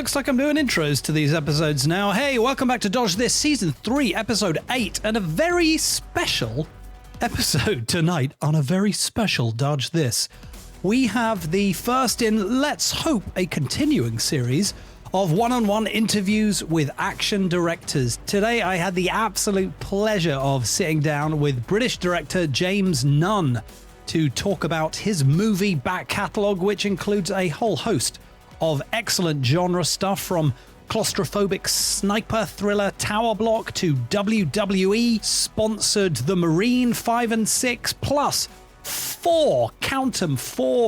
looks like I'm doing intros to these episodes now. Hey, welcome back to Dodge This, Season 3, Episode 8, and a very special episode tonight on a very special Dodge This. We have the first in, let's hope, a continuing series of one-on-one interviews with action directors. Today, I had the absolute pleasure of sitting down with British director James Nunn to talk about his movie back catalogue, which includes a whole host of excellent genre stuff, from claustrophobic sniper thriller Tower Block to WWE sponsored The Marine 5 and 6, plus four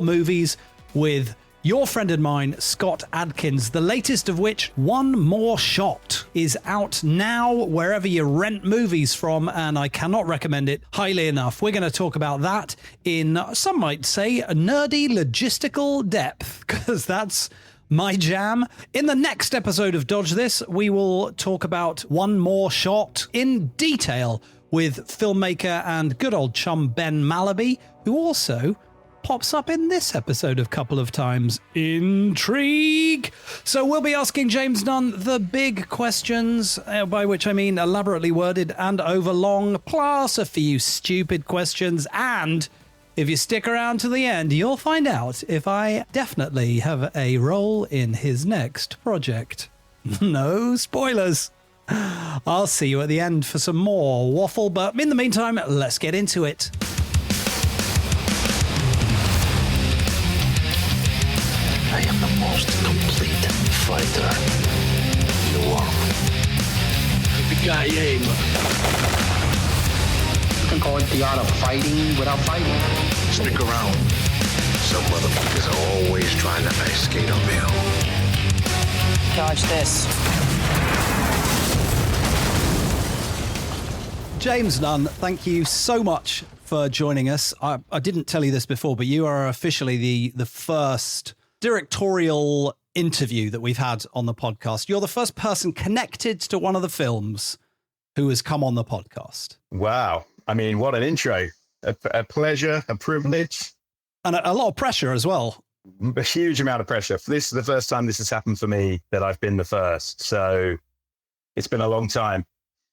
movies with your friend and mine, Scott Adkins, the latest of which, One More Shot, is out now wherever you rent movies from, and I cannot recommend it highly enough. We're going to talk about that in, some might say, a nerdy logistical depth, because that's my jam. In the next episode of Dodge This, we will talk about One More Shot in detail with filmmaker and good old chum Ben Malaby, who also pops up in this episode a couple of times. Intrigue! So we'll be asking James Nunn the big questions, by which I mean elaborately worded and overlong, plus a few stupid questions, and if you stick around to the end, you'll find out if I definitely have a role in his next project. No spoilers. I'll see you at the end for some more waffle, but in the meantime, let's get into it. I am the most complete fighter in the world. Yippee-ki-yay, You can call it the art of fighting without fighting. Stick around. Some motherfuckers are always trying to ice skate uphill. Dodge this. James Nunn, thank you so much for joining us. I didn't tell you this before, but you are officially the first directorial interview that we've had on the podcast. You're the first person connected to one of the films who has come on the podcast. Wow. I mean, what an intro. A pleasure, a privilege. And a lot of pressure as well. A huge amount of pressure. This is the first time this has happened for me, that I've been the first. So it's been a long time.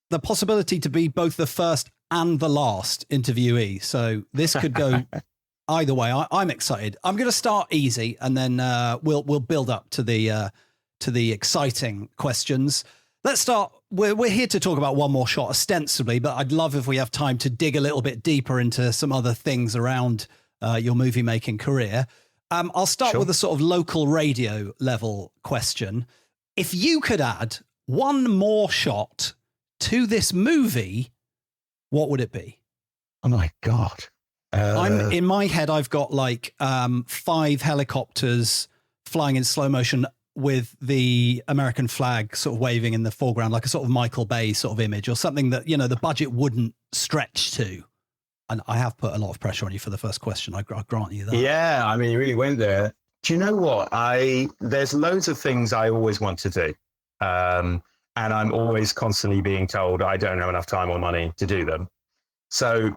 The possibility to be both the first and the last interviewee. So this could go either way. I'm excited. I'm going to start easy, and then we'll build up to the exciting questions. Let's start. We're here to talk about One More Shot, ostensibly, but I'd love if we have time to dig a little bit deeper into some other things around your movie making career. I'll start with a sort of local radio level question. If you could add one more shot to this movie, what would it be? Oh my God. I'm in my head, I've got like 5 helicopters flying in slow motion with the American flag sort of waving in the foreground, like a sort of Michael Bay sort of image, or something that, you know, the budget wouldn't stretch to. And I have put a lot of pressure on you for the first question. I grant you that. Yeah, I mean, you really went there. Do you know what? There's loads of things I always want to do. And I'm always constantly being told I don't have enough time or money to do them. So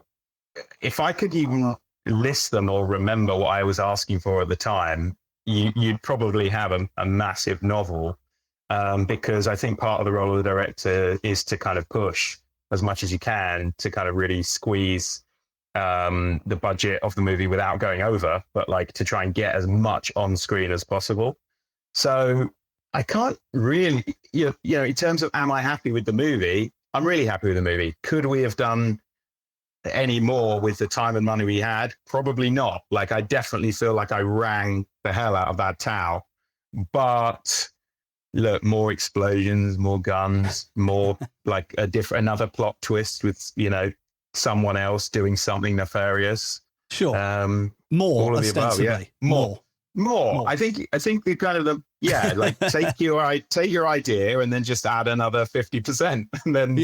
if I could even list them or remember what I was asking for at the time, you'd probably have a massive novel, because I think part of the role of the director is to kind of push as much as you can to kind of really squeeze the budget of the movie without going over, but like to try and get as much on screen as possible. So I can't really, you know, in terms of am I happy with the movie? I'm really happy with the movie. Could we have done any more with the time and money we had? Probably not. Like, I definitely feel like I wrang the hell out of that Tau. But look, more explosions, more guns, more like another plot twist with, you know, someone else doing something nefarious. Sure. More, all of the above, ostensibly. Yeah. More. I think the kind of like take your idea and then just add another 50%. And then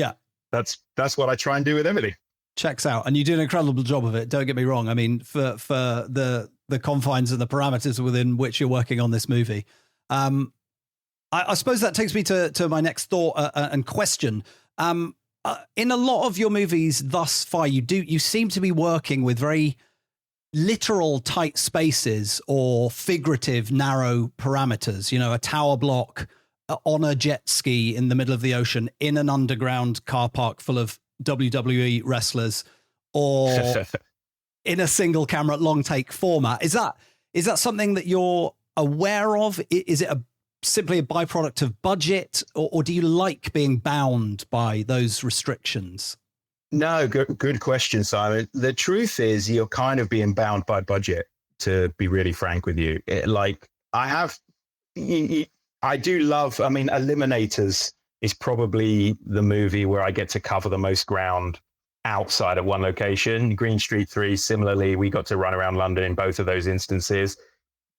that's what I try and do with everything. Checks out. And you do an incredible job of it. Don't get me wrong. I mean, for the confines and the parameters within which you're working on this movie. I suppose that takes me to my next thought and question. In a lot of your movies thus far, you seem to be working with very literal tight spaces or figurative narrow parameters, a tower block on a jet ski in the middle of the ocean in an underground car park full of WWE wrestlers, or in a single camera long take format. Is that something that you're aware of? Is it simply a byproduct of budget, or do you like being bound by those restrictions? No, good question, Simon. The truth is, you're kind of being bound by budget, to be really frank with you. I do love, Eliminators is probably the movie where I get to cover the most ground outside of one location. Green Street 3, similarly, we got to run around London in both of those instances.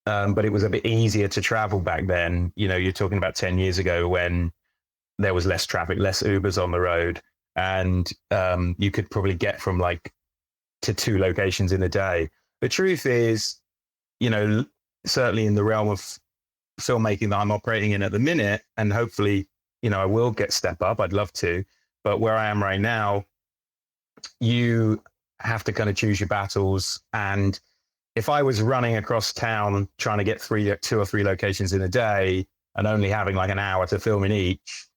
But it was a bit easier to travel back then. You're talking about 10 years ago when there was less traffic, less Ubers on the road. And you could probably get from to 2 locations in a day. The truth is, certainly in the realm of filmmaking that I'm operating in at the minute, and hopefully, I will get step up. I'd love to. But where I am right now, you have to kind of choose your battles. And if I was running across town trying to get 2 or 3 locations in a day and only having an hour to film in each,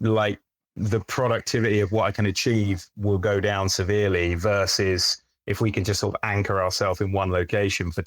the productivity of what I can achieve will go down severely, versus if we can just sort of anchor ourselves in one location for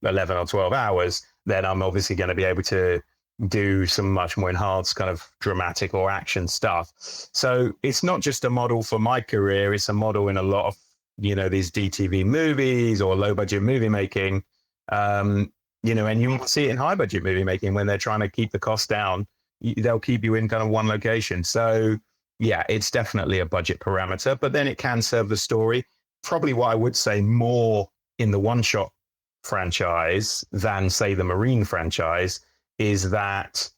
11 or 12 hours, then I'm obviously going to be able to do some much more enhanced kind of dramatic or action stuff. So it's not just a model for my career, it's a model in a lot of, these DTV movies or low budget movie making, and you see it in high budget movie making when they're trying to keep the cost down. They'll keep you in kind of one location. So yeah, it's definitely a budget parameter, but then it can serve the story. Probably what I would say more in the One Shot franchise than say the Marine franchise is that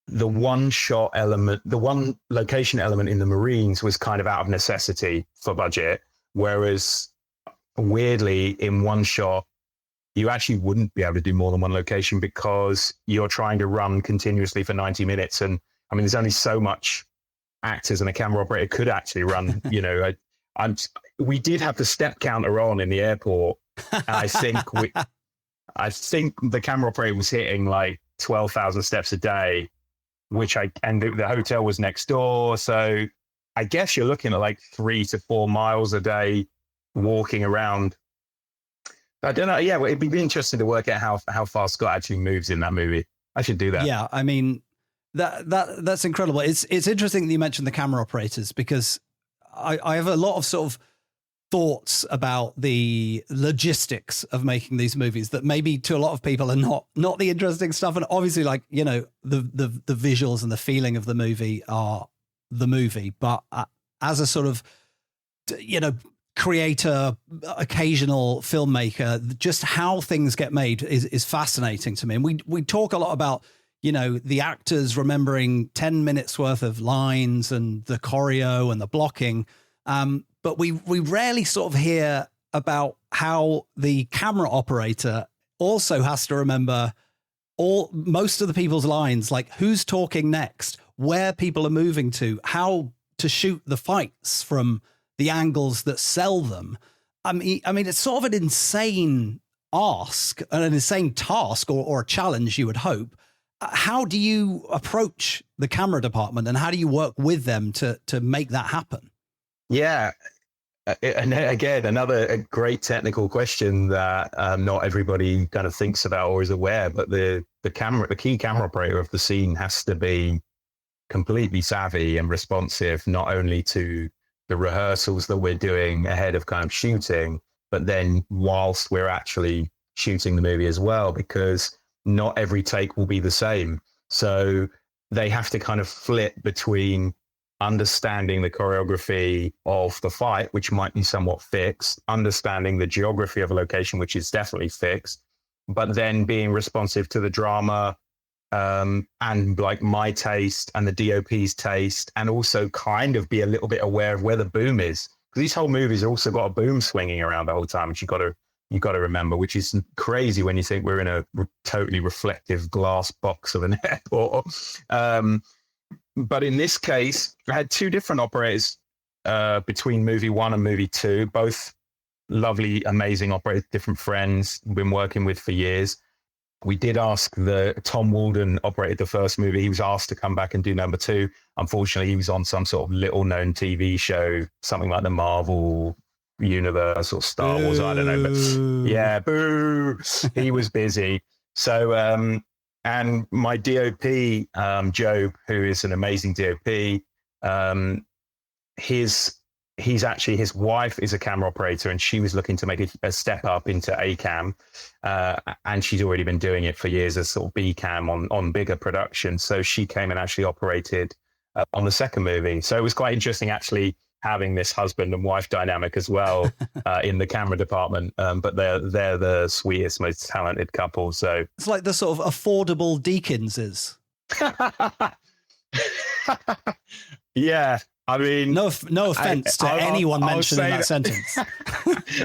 the one shot element, the one location element in the Marines was kind of out of necessity for budget. Whereas weirdly in One Shot, you actually wouldn't be able to do more than one location because you're trying to run continuously for 90 minutes. And there's only so much actors and a camera operator could actually run. We did have the step counter on in the airport. And I think the camera operator was hitting 12,000 steps a day, and the hotel was next door. So I guess you're looking at 3 to 4 miles a day walking around. I don't know. Yeah, well, it'd be interesting to work out how far Scott actually moves in that movie. I should do that. Yeah, that's incredible. It's interesting that you mentioned the camera operators, because I have a lot of sort of thoughts about the logistics of making these movies that maybe to a lot of people are not the interesting stuff. And obviously, the visuals and the feeling of the movie are the movie, but as a sort of creator, occasional filmmaker, just how things get made is fascinating to me. And we talk a lot about the actors remembering 10 minutes worth of lines and the choreo and the blocking, but we rarely sort of hear about how the camera operator also has to remember most of the people's lines, like who's talking next, where people are moving to, how to shoot the fights from the angles that sell them. I mean, it's sort of an insane ask, an insane task, or a challenge, you would hope. How do you approach the camera department, and how do you work with them to make that happen? Yeah. And again, another great technical question that not everybody kind of thinks about or is aware, but the key camera operator of the scene has to be completely savvy and responsive, not only to the rehearsals that we're doing ahead of kind of shooting, but then whilst we're actually shooting the movie as well, because not every take will be the same. So they have to kind of flip between understanding the choreography of the fight, which might be somewhat fixed, understanding the geography of a location, which is definitely fixed, but then being responsive to the drama, and my taste and the DOP's taste, and also kind of be a little bit aware of where the boom is. Because these whole movies have also got a boom swinging around the whole time, which you got to remember, which is crazy when you think we're in a totally reflective glass box of an airport. But in this case, I had 2 different operators between movie 1 and movie 2, both lovely, amazing operator, different friends, been working with for years. We did ask Tom Walden operated the first movie. He was asked to come back and do number 2. Unfortunately, he was on some sort of little known TV show, something like the Marvel Universe or Star Wars. I don't know. But yeah, boo. He was busy. So, and my DOP, Joe, who is an amazing DOP, his wife is a camera operator, and she was looking to make a step up into A-cam, and she's already been doing it for years as sort of B-cam on bigger productions. So she came and actually operated on the second movie. So it was quite interesting actually having this husband and wife dynamic as well in the camera department. But they're the sweetest, most talented couple. So it's like the sort of affordable Deakinses. Yeah. I mean, no offense to anyone mentioned in that sentence.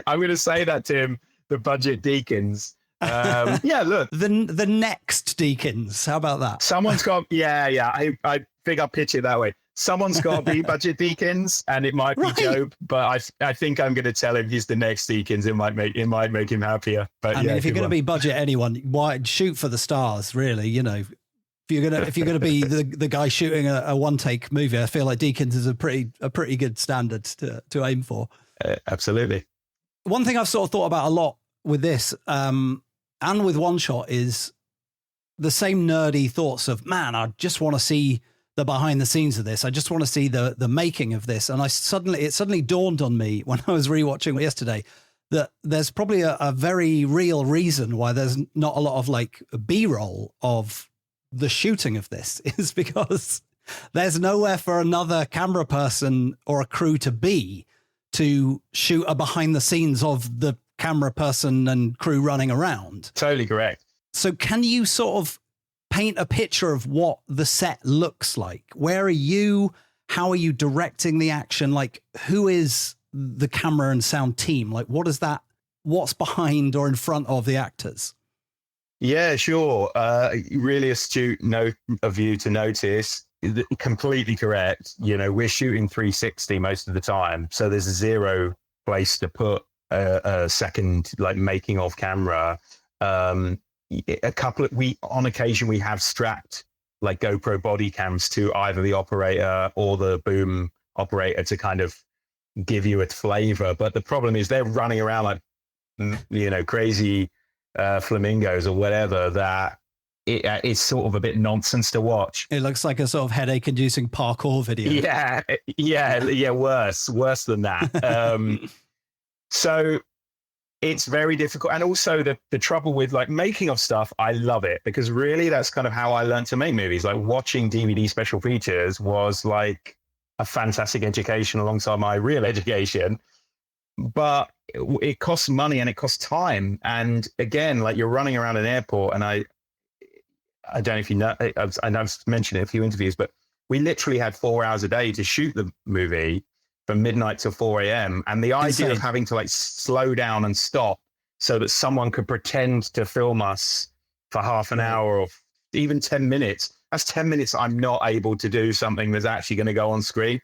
I'm going to say that, Tim, the budget Deakins. Yeah, look. The next Deakins. How about that? Someone's got, I think I'll pitch it that way. Someone's got to be budget Deakins, and it might be Job, but I think I'm going to tell him he's the next Deakins. It might make him happier. But I mean, if you're going to be budget anyone, why shoot for the stars, really, you know. If you're gonna be the guy shooting a one take movie, I feel like Deakins is a pretty good standard to aim for. Absolutely. One thing I've sort of thought about a lot with this, and with One Shot, is the same nerdy thoughts of, man, I just want to see the behind the scenes of this. I just want to see the making of this. And it suddenly dawned on me when I was rewatching it yesterday that there's probably a very real reason why there's not a lot of like B-roll of the shooting of this, is because there's nowhere for another camera person or a crew to be to shoot a behind the scenes of the camera person and crew running around. Totally correct. So can you sort of paint a picture of what the set looks like? Where are you? How are you directing the action? Like, who is the camera and sound team? Like, what's behind or in front of the actors? Yeah, sure. Really astute of you to notice. Completely correct. You know, we're shooting 360 most of the time, so there's zero place to put a second like making of camera. On occasion we have strapped like GoPro body cams to either the operator or the boom operator to kind of give you a flavor. But the problem is they're running around like crazy flamingos or whatever, that it's sort of a bit nonsense to watch. It looks like a sort of headache-inducing parkour video. Yeah, worse than that. So it's very difficult. And also the trouble with like making of stuff, I love it, because really that's kind of how I learned to make movies. Like watching DVD special features was like a fantastic education alongside my real education. But it costs money and it costs time. And again, like you're running around an airport, and I don't know if you know, I've mentioned it in a few interviews, but we literally had 4 hours a day to shoot the movie from midnight to 4 a.m. And the idea of having to like slow down and stop so that someone could pretend to film us for half an hour or even 10 minutes, that's 10 minutes I'm not able to do something that's actually going to go on screen.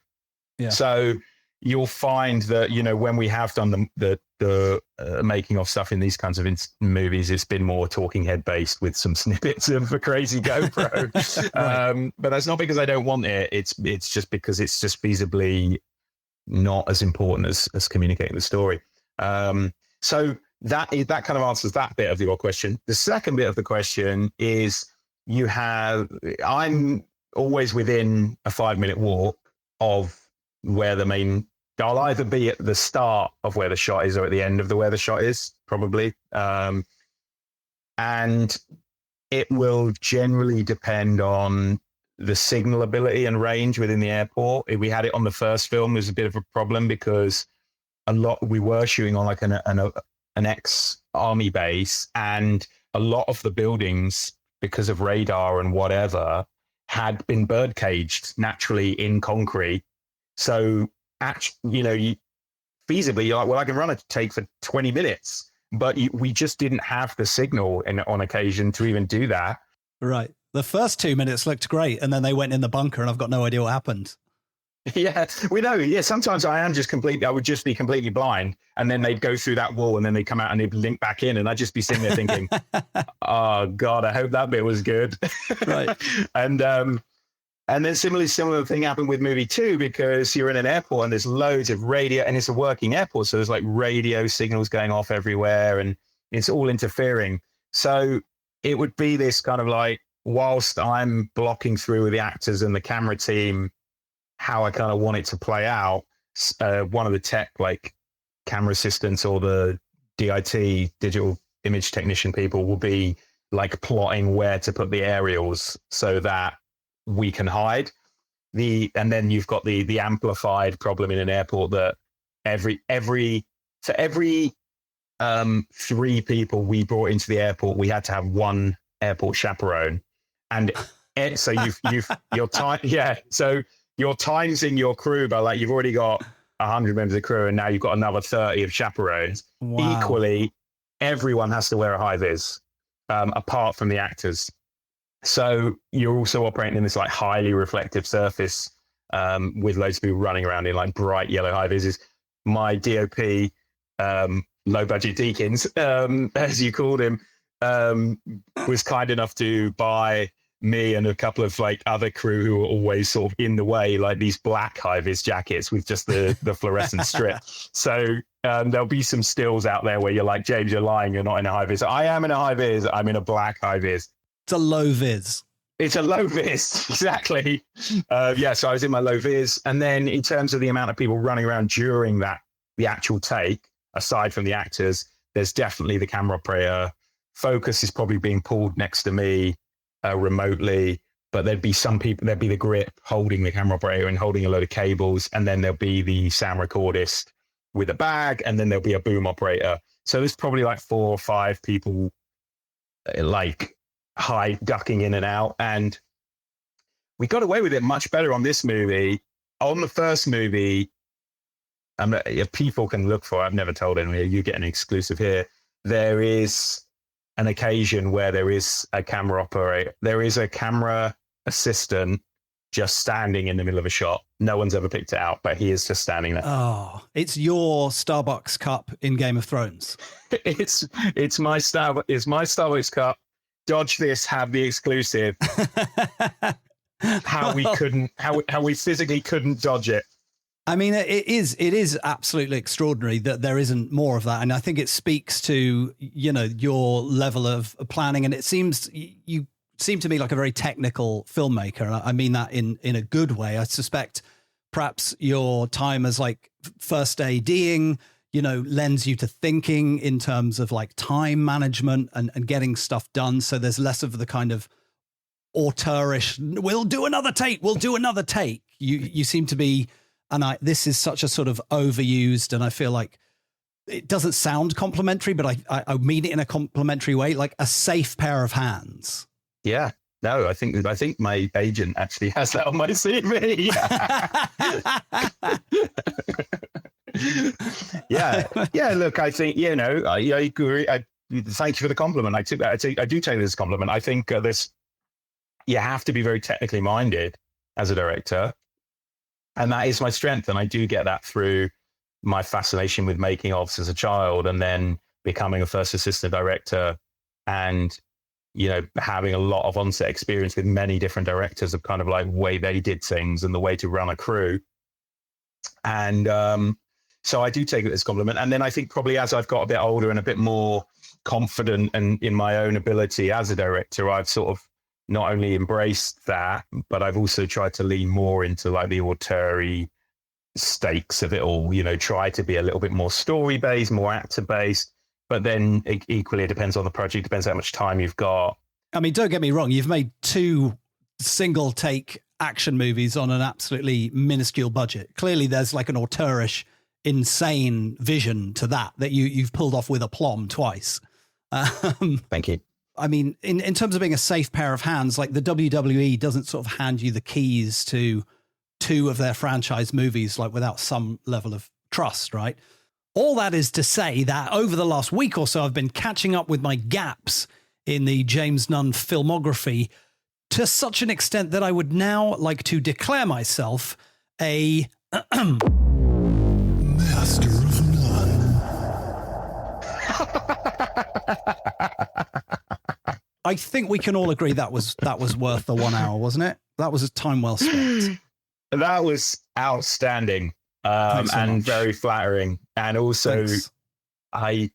Yeah. So you'll find that, when we have done the making of stuff in these kinds of movies, it's been more talking head based with some snippets of a crazy GoPro. Right. But that's not because I don't want it. It's just because it's just feasibly not as important as communicating the story. So that kind of answers that bit of your question. The second bit of the question is I'm always within a 5-minute walk of where I'll either be at the start of where the shot is or at the end of where the shot is, probably. And it will generally depend on the signal ability and range within the airport. If we had it on the first film, it was a bit of a problem because we were shooting on like an ex-army base, and a lot of the buildings, because of radar and whatever, had been bird caged naturally in concrete. So, feasibly, you're like, well, I can run a take for 20 minutes, but we just didn't have the signal on occasion to even do that. Right. The first 2 minutes looked great, and then they went in the bunker, and I've got no idea what happened. Yeah, we know. Yeah, sometimes I would just be completely blind, and then they'd go through that wall, and then they'd come out and they'd link back in, and I'd just be sitting there thinking, "Oh God, I hope that bit was good." Right. And then similar thing happened with movie 2, because you're in an airport and there's loads of radio, and it's a working airport, so there's like radio signals going off everywhere, and it's all interfering. So it would be this kind of like, whilst I'm blocking through with the actors and the camera team how I kind of want it to play out, one of the tech, like camera assistants or the DIT, digital image technician people, will be like plotting where to put the aerials so that we can hide. And then you've got the amplified problem in an airport that every 3 people we brought into the airport, we had to have one airport chaperone. And so your time, so you're timesing your crew by, like, you've already got 100 members of the crew, and now you've got another 30 of chaperones. Wow. Equally, everyone has to wear a high vis, apart from the actors. So you're also operating in this like highly reflective surface, with loads of people running around in like bright yellow high vises. My DOP, low budget Deakins, as you called him, was kind enough to buy me and a couple of like other crew who were always sort of in the way, like these black high vis jackets with just the fluorescent strip. So there'll be some stills out there where you're like, James, you're lying, you're not in a high vis. I am in a high vis. I'm in a black high vis. It's a low vis. It's a low vis, exactly. So I was in my low vis. And then in terms of the amount of people running around during the actual take, aside from the actors, there's definitely the camera operator. Focus is probably being pulled next to me remotely, but there'd be the grip holding the camera operator and holding a load of cables. And then there'll be the sound recordist with a bag, and then there'll be a boom operator. So there's probably like 4 or 5 people like ducking in and out. And we got away with it much better on this movie. On the first movie, if people can look for it, I've never told anyone, you get an exclusive here. There is an occasion where there is a camera operator. There is a camera assistant just standing in the middle of a shot. No one's ever picked it out, but he is just standing there. Oh, it's your Starbucks cup in Game of Thrones. It's my Starbucks cup. Dodge This have the exclusive. How we physically couldn't dodge it. I mean, it is absolutely extraordinary that there isn't more of that. And I think it speaks to, your level of planning. And it seems you seem to me like a very technical filmmaker. And I mean that in a good way. I suspect perhaps your time as like first ADing, lends you to thinking in terms of like time management and getting stuff done. So there's less of the kind of auteurish, we'll do another take. You seem to be... And this is such a sort of overused, and I feel like it doesn't sound complimentary, but I mean it in a complimentary way, like a safe pair of hands. Yeah. No, I think my agent actually has that on my CV. Yeah. Look, I think, I agree. Thank you for the compliment. I do take this as a compliment. I think you have to be very technically minded as a director. And that is my strength. And I do get that through my fascination with making ofs as a child, and then becoming a first assistant director, and, having a lot of on-set experience with many different directors of kind of like way they did things and the way to run a crew. And so I do take it as a compliment. And then I think probably as I've got a bit older and a bit more confident and in my own ability as a director, I've sort of not only embraced that, but I've also tried to lean more into like the auteur stakes of it all, try to be a little bit more story-based, more actor-based, but then equally it depends on the project, depends how much time you've got. I mean, don't get me wrong, you've made 2 single-take action movies on an absolutely minuscule budget. Clearly there's like an auteurish, insane vision to that you've pulled off with aplomb twice. Thank you. I mean, in terms of being a safe pair of hands, like the WWE doesn't sort of hand you the keys to 2 of their franchise movies, like without some level of trust, right? All that is to say that over the last week or so, I've been catching up with my gaps in the James Nunn filmography to such an extent that I would now like to declare myself a Master of None. I think we can all agree that was worth the 1 hour, wasn't it? That was a time well spent. That was outstanding, Thanks so and much. very flattering. And also, Thanks. my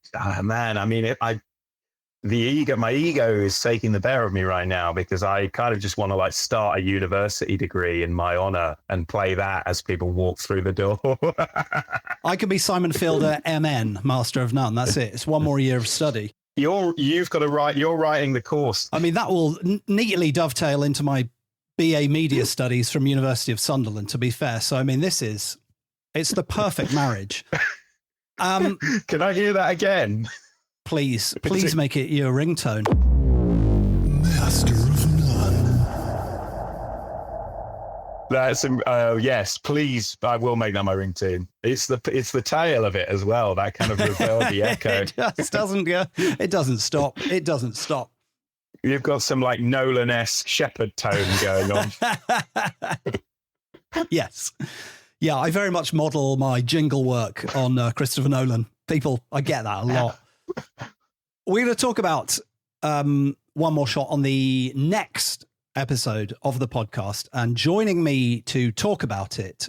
ego is taking the bear of me right now, because I kind of just want to like start a university degree in my honor and play that as people walk through the door. I could be Simon Fielder, MN, Master of None. That's it. It's one more year of study. You've got to write. You're writing the course. I mean, that will neatly dovetail into my BA Media Studies from University of Sunderland, to be fair. So, I mean, it's the perfect marriage. Can I hear that again? Please make it your ringtone. Master of None. That's yes, please. I will make that my ringtone. It's the tail of it as well. That kind of reverby echo. It just doesn't go. It doesn't stop. It doesn't stop. You've got some like Nolan-esque shepherd tone going on. Yes. Yeah, I very much model my jingle work on Christopher Nolan. I get that a lot. We're going to talk about one more shot on the next episode of the podcast, and joining me to talk about it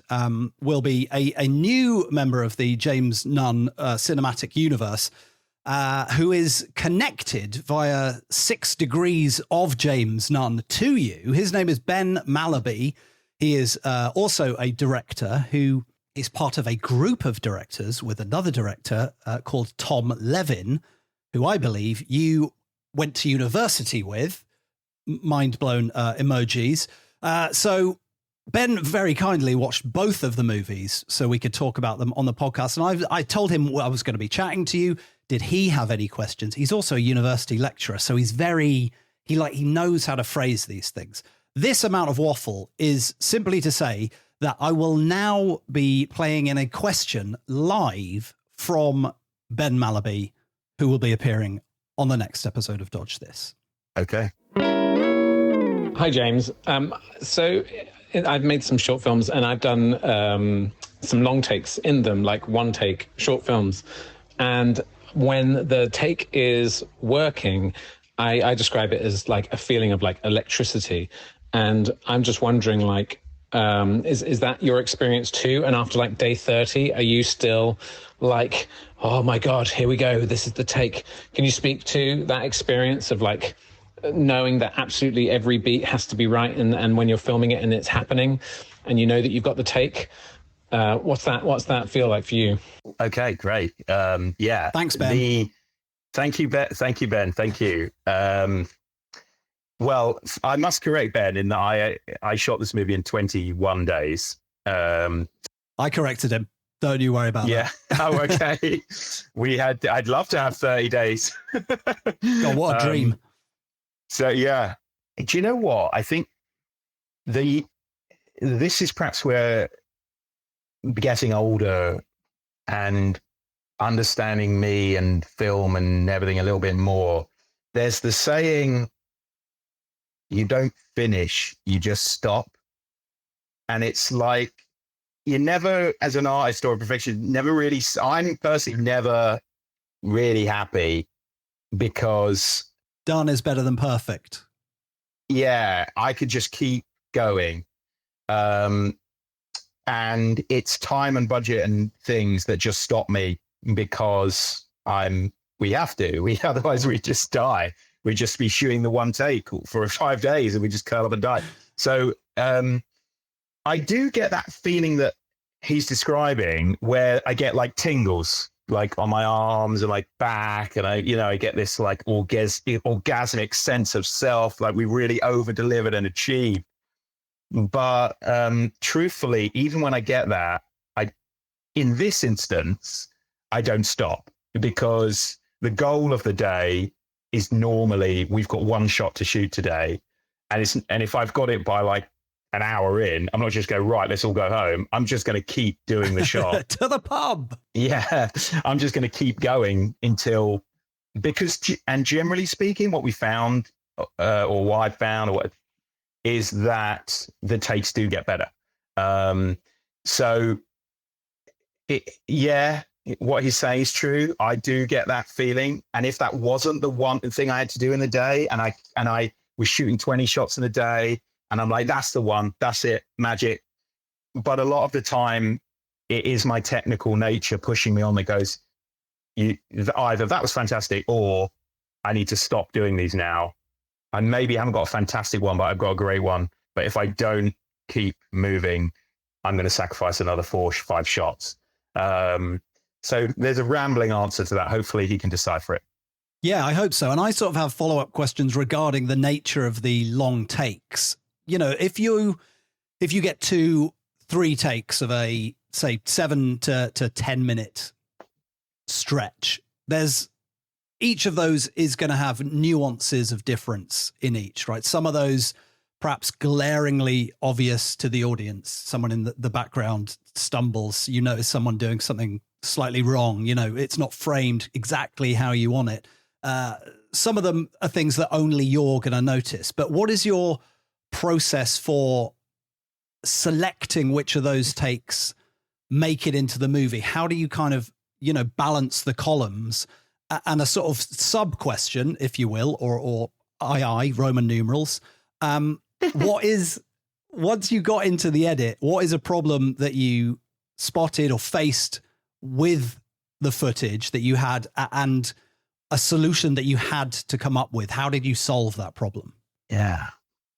will be a new member of the James Nunn cinematic universe, who is connected via 6 degrees of James Nunn to you. His name is Ben Malaby. He is also a director who is part of a group of directors with another director called Tom Levin, who I believe you went to university with. Mind blown emojis. So Ben very kindly watched both of the movies so we could talk about them on the podcast. And I told him I was going to be chatting to you. Did he have any questions? He's also a university lecturer, so he knows how to phrase these things. This amount of waffle is simply to say that I will now be playing in a question live from Ben Malaby, who will be appearing on the next episode of Dodge This. Okay. Hi, James. So I've made some short films, and I've done some long takes in them, like one take short films. And when the take is working, I describe it as like a feeling of like electricity. And I'm just wondering, like, is that your experience too? And after like day 30, are you still like, oh my God, here we go, this is the take? Can you speak to that experience of like knowing that absolutely every beat has to be right, and when you're filming it and it's happening and you know that you've got the take, what's that feel like for you? Okay, great. Yeah. Thanks, Ben. Thank you, Ben. Thank you. Well, I must correct Ben in that I shot this movie in 21 days. I corrected him. Don't you worry about that. Oh, okay. I'd love to have 30 days. God, what a dream. So, yeah. Do you know what? I think this is perhaps where getting older and understanding me and film and everything a little bit more, there's the saying, you don't finish, you just stop. And it's like, you never, as an artist or a professional, I'm personally never really happy, because Done is better than perfect. Yeah, I could just keep going. And it's time and budget and things that just stop me, because we have to, otherwise we just die. We'd just be shooting the one take for 5 days and we just curl up and die. So I do get that feeling that he's describing, where I get like tingles, like on my arms and like back, and I get this like orgasmic sense of self, like we really over delivered and achieved. But truthfully, even when I get that, in this instance, I don't stop, because the goal of the day is normally, we've got one shot to shoot today, and if I've got it by like an hour in, I'm not just going, right, let's all go home. I'm just going to keep doing the shot. To the pub. Yeah, I'm just going to keep going until, and generally speaking, what we found, or what I found, is that the takes do get better. So what he's saying is true. I do get that feeling. And if that wasn't the one thing I had to do in the day, and I was shooting 20 shots in a day, and I'm like, that's the one, that's it, magic. But a lot of the time, it is my technical nature pushing me on that goes, either that was fantastic, or I need to stop doing these now. I maybe haven't got a fantastic one, but I've got a great one. But if I don't keep moving, I'm going to sacrifice another 4 or 5 shots. So there's a rambling answer to that. Hopefully he can decipher it. Yeah, I hope so. And I sort of have follow-up questions regarding the nature of the long takes. You know, if you get 2-3 takes of a, say, 7 to 10 minute stretch, there's each of those is going to have nuances of difference in each, right? Some of those perhaps glaringly obvious to the audience. Someone in the background stumbles, you notice someone doing something slightly wrong, you know, it's not framed exactly how you want it. Some of them are things that only you're going to notice. But what is your process for selecting which of those takes make it into the movie? How do you kind of, you know, balance the columns? And a sort of sub question, if you will, or II, Roman numerals. Once you got into the edit, what is a problem that you spotted or faced with the footage that you had, and a solution that you had to come up with? How did you solve that problem? Yeah.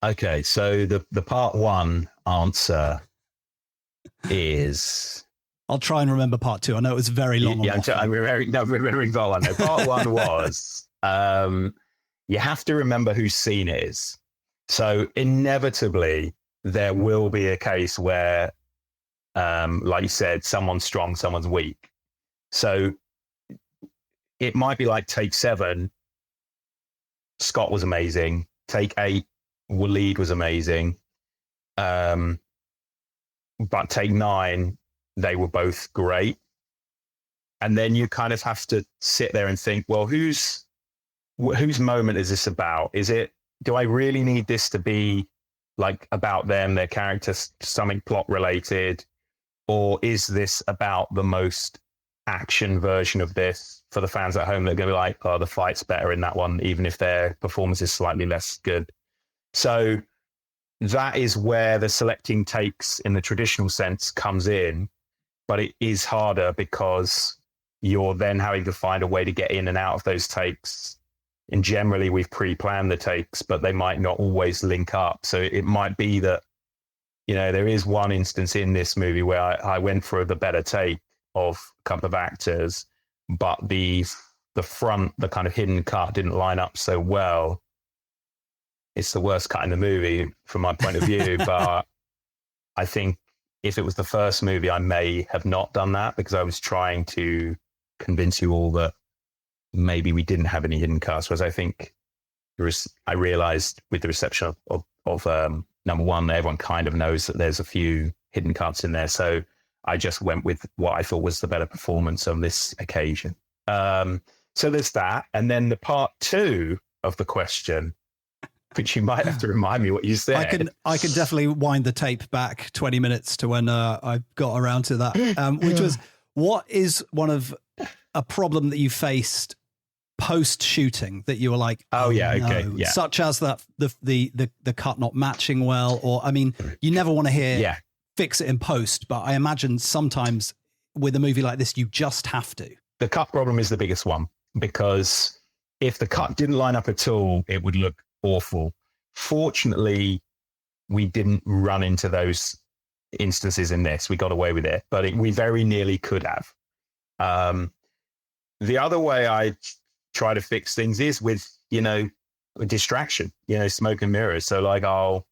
Okay. So the part 1 answer is... I'll try and remember part 2. I know it was very long. Yeah, I'm remembering part 1. No, part 1 was you have to remember whose scene it is. So inevitably there will be a case where, like you said, someone's strong, someone's weak. So it might be like take 7, Scott was amazing. Take 8, Waleed was amazing. But take 9, they were both great. And then you kind of have to sit there and think, well, whose moment is this about? Do I really need this to be like about them, their characters, something plot related? Or is this about the most action version of this for the fans at home? They're going to be like, oh, the fight's better in that one, even if their performance is slightly less good. So that is where the selecting takes in the traditional sense comes in. But it is harder because you're then having to find a way to get in and out of those takes. And generally we've pre-planned the takes, but they might not always link up. So it might be that, you know, there is one instance in this movie where I went for the better take of a couple of actors, but the front, the kind of hidden cut didn't line up so well. It's the worst cut in the movie from my point of view, but I think if it was the first movie, I may have not done that because I was trying to convince you all that maybe we didn't have any hidden cuts. Whereas I think I realized with the reception of number 1, everyone kind of knows that there's a few hidden cuts in there. So I just went with what I thought was the better performance on this occasion. So there's that. And then the part 2 of the question, which you might have to remind me what you said. I can definitely wind the tape back 20 minutes to when I got around to that, which was, what is a problem that you faced post shooting that you were like, such as that the cut not matching well, or I mean, you never want to hear fix it in post, but I imagine sometimes with a movie like this, you just have to. The cut problem is the biggest one, because if the cut didn't line up at all, it would look awful. Fortunately, we didn't run into those instances in this. We got away with it, but we very nearly could have. The other way I try to fix things is with, you know, distraction, you know, smoke and mirrors. So like I'll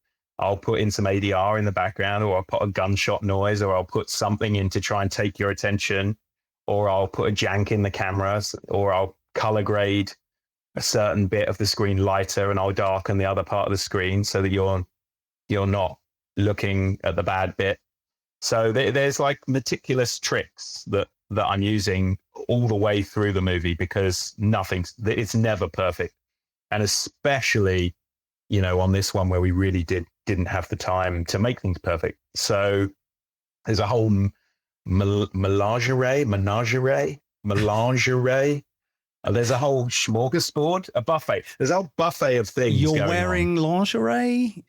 put in some ADR in the background, or I'll put a gunshot noise, or I'll put something in to try and take your attention, or I'll put a jank in the cameras, or I'll color grade a certain bit of the screen lighter and I'll darken the other part of the screen so that you're not looking at the bad bit. So there's like meticulous tricks that I'm using all the way through the movie, because it's never perfect. And especially, you know, on this one where we really didn't have the time to make things perfect. So There's a whole menagerie. There's a whole smorgasbord, a buffet. There's a whole buffet of things. You're wearing lingerie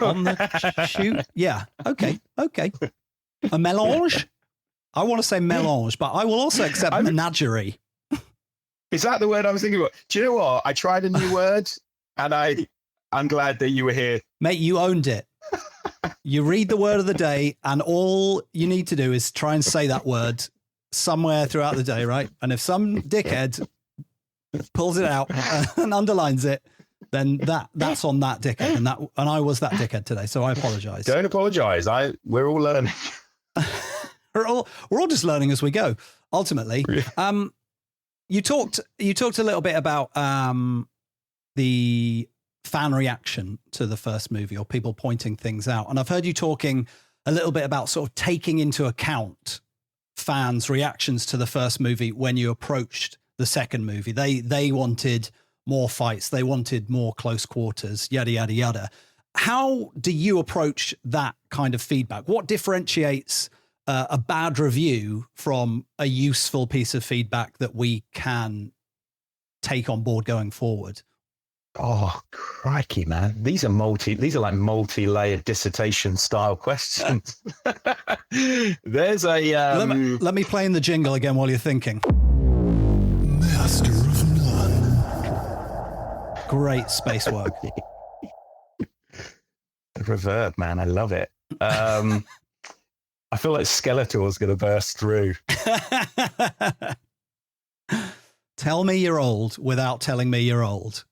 on the shoot? Yeah. Okay. A melange? I want to say melange, but I will also accept menagerie. Is that the word I was thinking about? Do you know what? I tried a new word, and I'm glad that you were here. Mate, you owned it. You read the word of the day, and all you need to do is try and say that word somewhere throughout the day, right? And if some dickhead pulls it out and underlines it, then that's on that dickhead, and I was that dickhead today, so I apologize. Don't apologize. We're all learning. we're all just learning as we go. Ultimately, you talked a little bit about the fan reaction to the first movie, or people pointing things out, and I've heard you talking a little bit about sort of taking into account fans' reactions to the first movie when you approached the second movie. They wanted more fights, they wanted more close quarters, yada yada yada. How do you approach that kind of feedback? What differentiates a bad review from a useful piece of feedback that we can take on board going forward? Oh, crikey, man. These are like multi-layered dissertation style questions. There's a... Let me play in the jingle again while you're thinking. Master of Nunn. Great space work. Reverb, man. I love it. I feel like Skeletor's going to burst through. Tell me you're old without telling me you're old.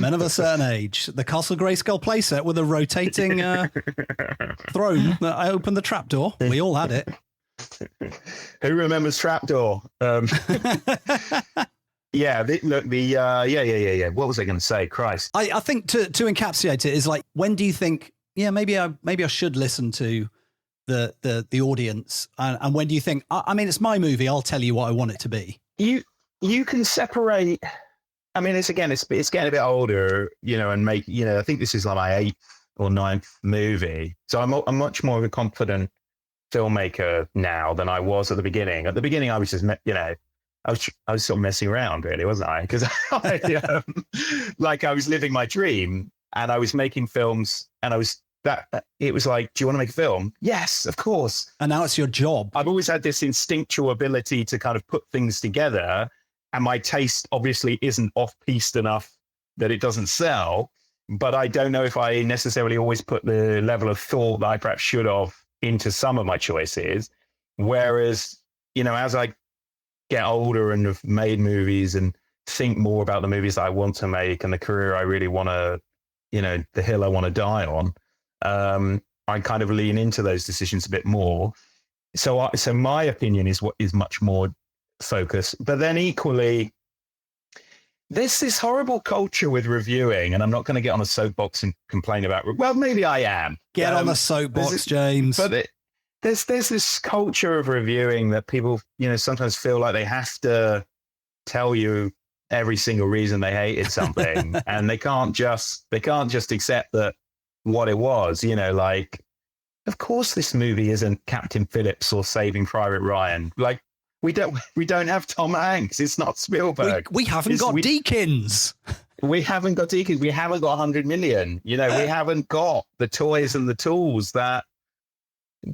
Men of a certain age. The Castle Grayskull playset with a rotating throne that I opened the trapdoor. We all had it. Who remembers trapdoor? Yeah. Yeah. What was I going to say? Christ. I think to encapsulate it is like, when do you think? Yeah, maybe I should listen to the audience, and when do you think? I mean, it's my movie. I'll tell you what I want it to be. You can separate. I mean, it's getting a bit older, and I think this is like my 8th or 9th movie. So I'm much more of a confident filmmaker now than I was at the beginning. At the beginning, I was just, I was sort of messing around, really, wasn't I? Because I was living my dream, and I was making films, and it was like, do you want to make a film? Yes, of course. And now it's your job. I've always had this instinctual ability to kind of put things together. And my taste obviously isn't off-piste enough that it doesn't sell, but I don't know if I necessarily always put the level of thought that I perhaps should have into some of my choices. Whereas, as I get older and have made movies and think more about the movies that I want to make and the career I really want to, the hill I want to die on, I kind of lean into those decisions a bit more. So my opinion is what is much more focus, but then equally there's this horrible culture with reviewing, and I'm not going to get on a soapbox and complain about, well, maybe I am. Get on the soapbox, James. But there's this culture of reviewing that people, sometimes feel like they have to tell you every single reason they hated something, and they can't just accept that what it was, like, of course this movie isn't Captain Phillips or Saving Private Ryan. Like, we don't have Tom Hanks. It's not Spielberg. We haven't got Deakins. We haven't got Deakins. We haven't got 100 million. We haven't got the toys and the tools but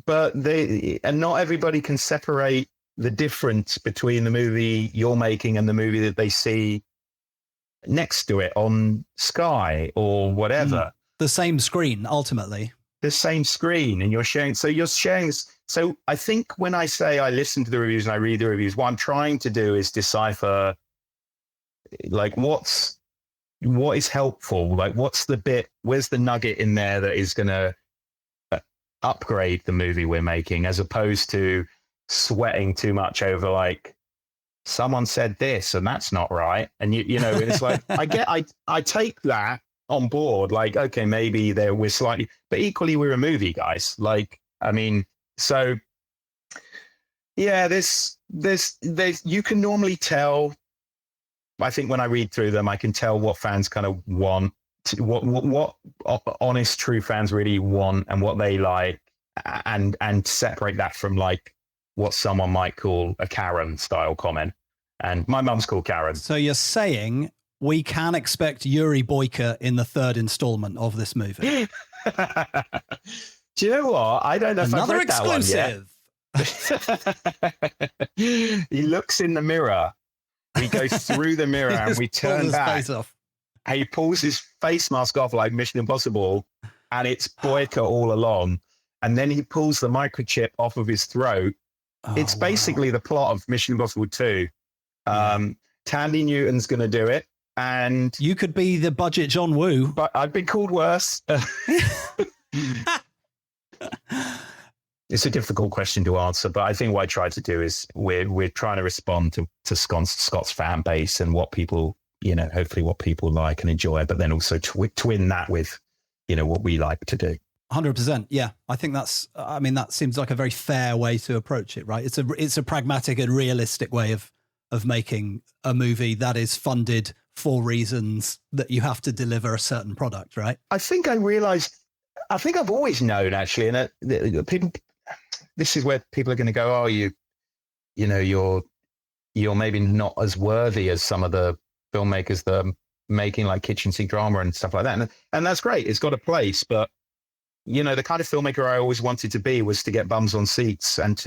not everybody can separate the difference between the movie you're making and the movie that they see next to it on Sky or whatever. The same screen, ultimately. The same screen, and you're sharing this. So I think when I say I listen to the reviews and I read the reviews, what I'm trying to do is decipher, like, what is helpful? Like, what's the bit, where's the nugget in there that is going to upgrade the movie we're making, as opposed to sweating too much over, like, someone said this and that's not right. And it's like, I take that on board, like, okay, maybe we're slightly, but equally we're a movie, guys. Like, I mean, so yeah, there's you can normally tell. I think when I read through them, I can tell what fans kind of want what honest true fans really want and what they like, and separate that from like what someone might call a Karen style comment. And my mum's called Karen. So you're saying we can expect Yuri Boyka in the third installment of this movie? Do you know what? I don't know if Another I've read exclusive. That one yet. He looks in the mirror. We go through the mirror and we turn back. Face off. And he pulls his face mask off like Mission Impossible, and it's Boyka all along. And then he pulls the microchip off of his throat. It's basically the plot of Mission Impossible 2. Tandy Newton's going to do it. And you could be the budget John Woo. But I've been called worse. It's a difficult question to answer, but I think what I try to do is we're trying to respond to Scott's fan base and what people, hopefully what people like and enjoy, but then also twin that with, what we like to do. 100%. Yeah. I think that seems like a very fair way to approach it, right? It's a pragmatic and realistic way of making a movie that is funded for reasons that you have to deliver a certain product, right? I think I've always known actually, and people, this is where people are going to go, you're maybe not as worthy as some of the filmmakers that are making like kitchen sink drama and stuff like that. And that's great. It's got a place, but the kind of filmmaker I always wanted to be was to get bums on seats and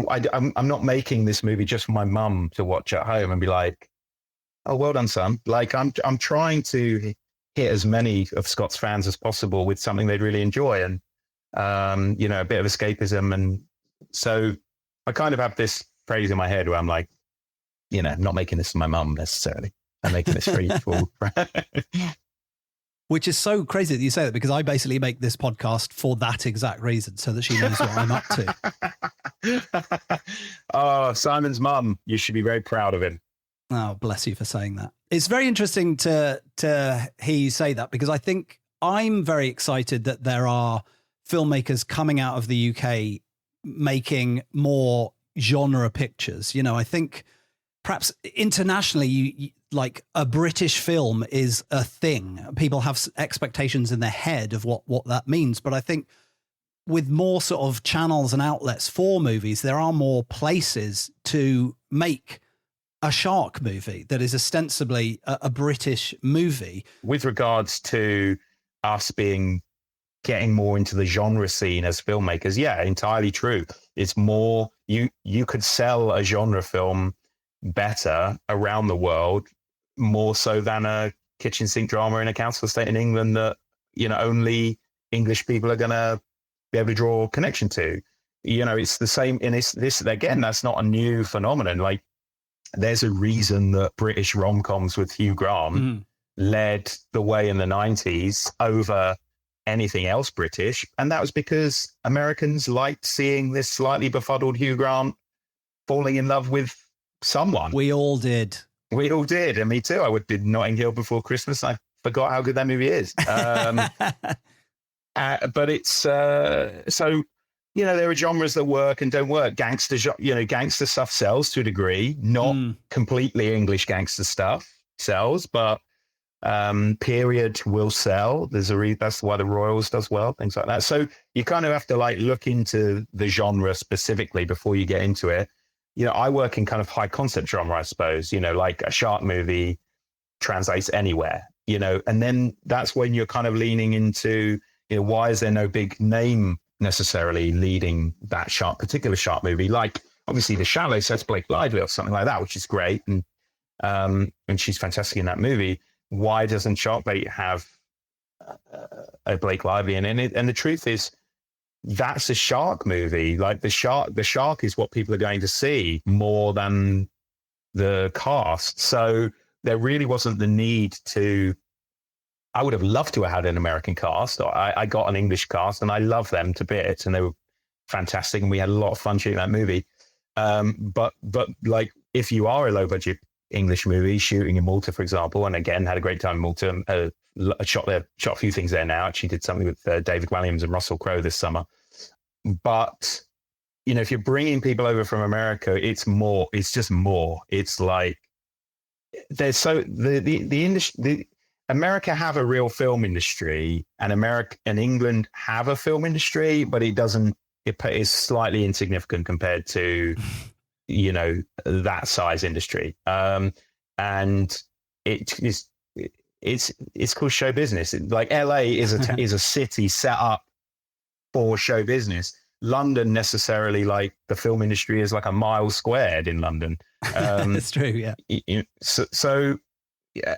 I'm not making this movie just for my mum to watch at home and be like, oh, well done, son. Like I'm trying to hit as many of Scott's fans as possible with something they'd really enjoy and, a bit of escapism. And so I kind of have this phrase in my head where I'm like, not making this for my mum necessarily. I'm making this for people. Which is so crazy that you say that, because I basically make this podcast for that exact reason, so that she knows what I'm up to. Oh, Simon's mum, you should be very proud of him. Oh, bless you for saying that. It's very interesting to hear you say that, because I think I'm very excited that there are filmmakers coming out of the UK making more genre pictures. I think perhaps internationally, you like a British film is a thing. People have expectations in their head of what that means. But I think with more sort of channels and outlets for movies, there are more places to make a shark movie that is ostensibly a British movie. With regards to us getting more into the genre scene as filmmakers, yeah, entirely true. It's more, you could sell a genre film better around the world, more so than a kitchen sink drama in a council estate in England that, only English people are going to be able to draw a connection to. It's the same in this again, that's not a new phenomenon. Like, there's a reason that British rom-coms with Hugh Grant led the way in the 90s over anything else British. And that was because Americans liked seeing this slightly befuddled Hugh Grant falling in love with someone. We all did. And me too. I did Notting Hill Before Christmas. I forgot how good that movie is. But it's so, there are genres that work and don't work. Gangster stuff sells to a degree. Not completely English gangster stuff sells, but period will sell. That's why the Royals does well, things like that. So you kind of have to look into the genre specifically before you get into it. I work in kind of high concept genre, I suppose, like a shark movie translates anywhere, and then that's when you're kind of leaning into, why is there no big name necessarily leading that particular shark movie? Like obviously The Shallow sets Blake Lively or something like that, which is great. And she's fantastic in that movie. Why doesn't Sharkbait have a Blake Lively in it? And the truth is, that's a shark movie. Like the shark is what people are going to see more than the cast. So there really wasn't the need to. I would have loved to have had an American cast. I got an English cast, and I love them to bits, and they were fantastic, and we had a lot of fun shooting that movie. But like, if you are a low budget English movie shooting in Malta, for example, and again had a great time in Malta. Shot a few things there now. Actually did something with David Williams and Russell Crowe this summer. But if you're bringing people over from America, it's more. It's just more. It's like there's so the industry. America have a real film industry, and America and England have a film industry, but it doesn't. It is slightly insignificant compared to, that size industry. And it's called show business. Like LA is is a city set up for show business. London necessarily, like the film industry is like a mile squared in London. It's true, yeah. So,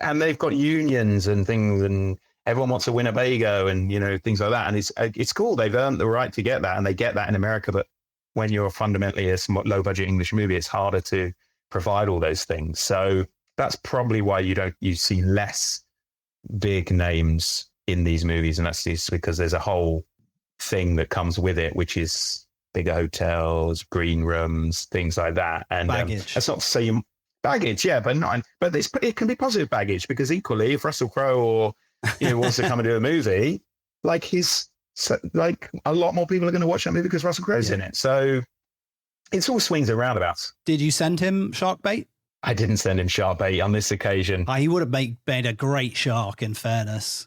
and they've got unions and things, and everyone wants a Winnebago and things like that. And it's cool. They've earned the right to get that, and they get that in America. But when you're fundamentally a low budget English movie, it's harder to provide all those things. So that's probably why you see less big names in these movies, and that's just because there's a whole thing that comes with it, which is bigger hotels, green rooms, things like that. And baggage. That's not to say baggage, yeah, but it can be positive baggage, because equally, if Russell Crowe or wants to come and do a movie, like a lot more people are going to watch that movie because Russell Crowe's in it. So it's all swings and roundabouts. Did you send him shark bait? I didn't send him shark bait on this occasion. He would have made a great shark, in fairness.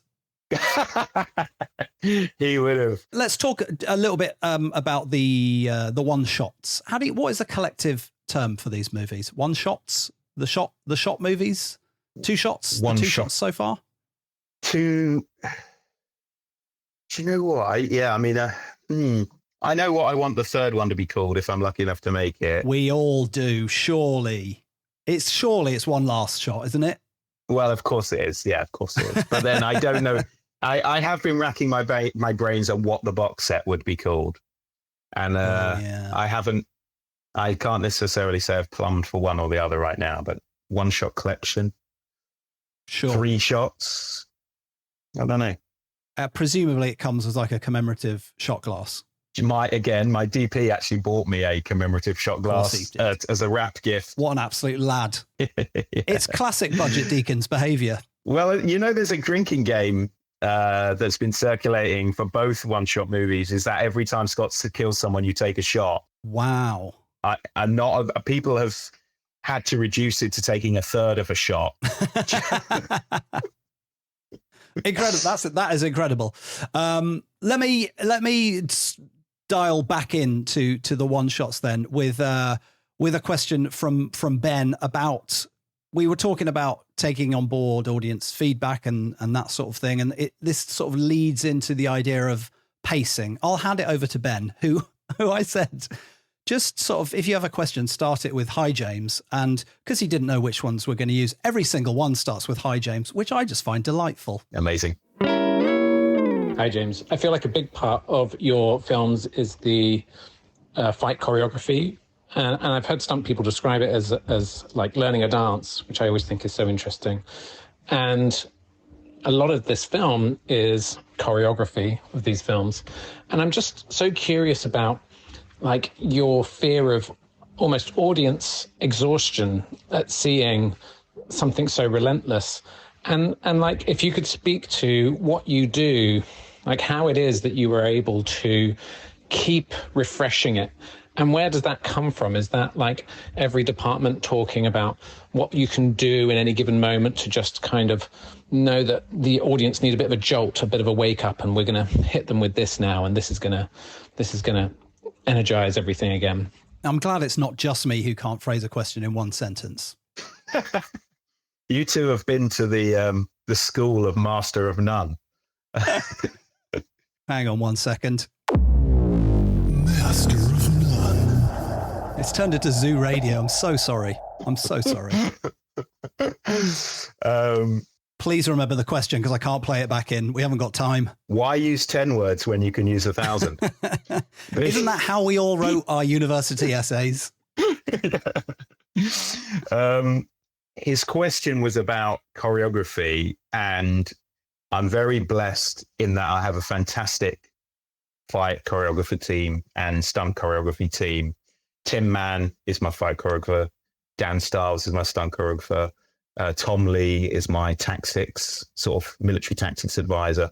He would have. Let's talk a little bit about the one shots. What is the collective term for these movies? One shots, the shot movies, two shots, one two shot. shots so far. Two. Do you know what? I know what I want the third one to be called if I'm lucky enough to make it. We all do. Surely it's one last shot, isn't it? Well, of course it is. Yeah, of course it is. But then I don't know. I have been racking my brains on what the box set would be called. And I can't necessarily say I've plumbed for one or the other right now, but one shot collection. Sure. 3 shots. I don't know. Presumably it comes as like a commemorative shot glass. My DP actually bought me a commemorative shot glass as a wrap gift. What an absolute lad. Yeah. It's classic Budget Deacons behavior. Well, there's a drinking game that's been circulating for both one-shot movies, is that every time Scott kills someone, you take a shot. Wow. People have had to reduce it to taking a third of a shot. Incredible. That is incredible. Let me dial back into the one shots then with a question from Ben about, we were talking about taking on board audience feedback and that sort of thing, and this sort of leads into the idea of pacing. I'll hand it over to Ben, who I said, just sort of, if you have a question, start it with "Hi, James." And because he didn't know which ones we're going to use, every single one starts with "Hi, James," which I just find delightful. Amazing. Hi, James. I feel like a big part of your films is the fight choreography. And I've heard stunt people describe it as like learning a dance, which I always think is so interesting. And a lot of this film is choreography of these films. And I'm just so curious about like your fear of almost audience exhaustion at seeing something so relentless. And like, if you could speak to what you do, like how it is that you were able to keep refreshing it. And where does that come from? Is that like every department talking about what you can do in any given moment to just kind of know that the audience need a bit of a jolt, a bit of a wake up, and we're going to hit them with this now, and this is going to energize everything again? I'm glad it's not just me who can't phrase a question in one sentence. You two have been to the school of Master of Nunn. Hang on one second. Master of Nunn. It's turned into Zoo Radio. I'm so sorry. Please remember the question, because I can't play it back in. We haven't got time. Why use 10 words when you can use 1,000? Isn't that how we all wrote our university essays? His question was about choreography, and I'm very blessed in that I have a fantastic fight choreographer team and stunt choreography team. Tim Mann is my fight choreographer. Dan Stiles is my stunt choreographer. Tom Lee is my tactics, sort of military tactics advisor.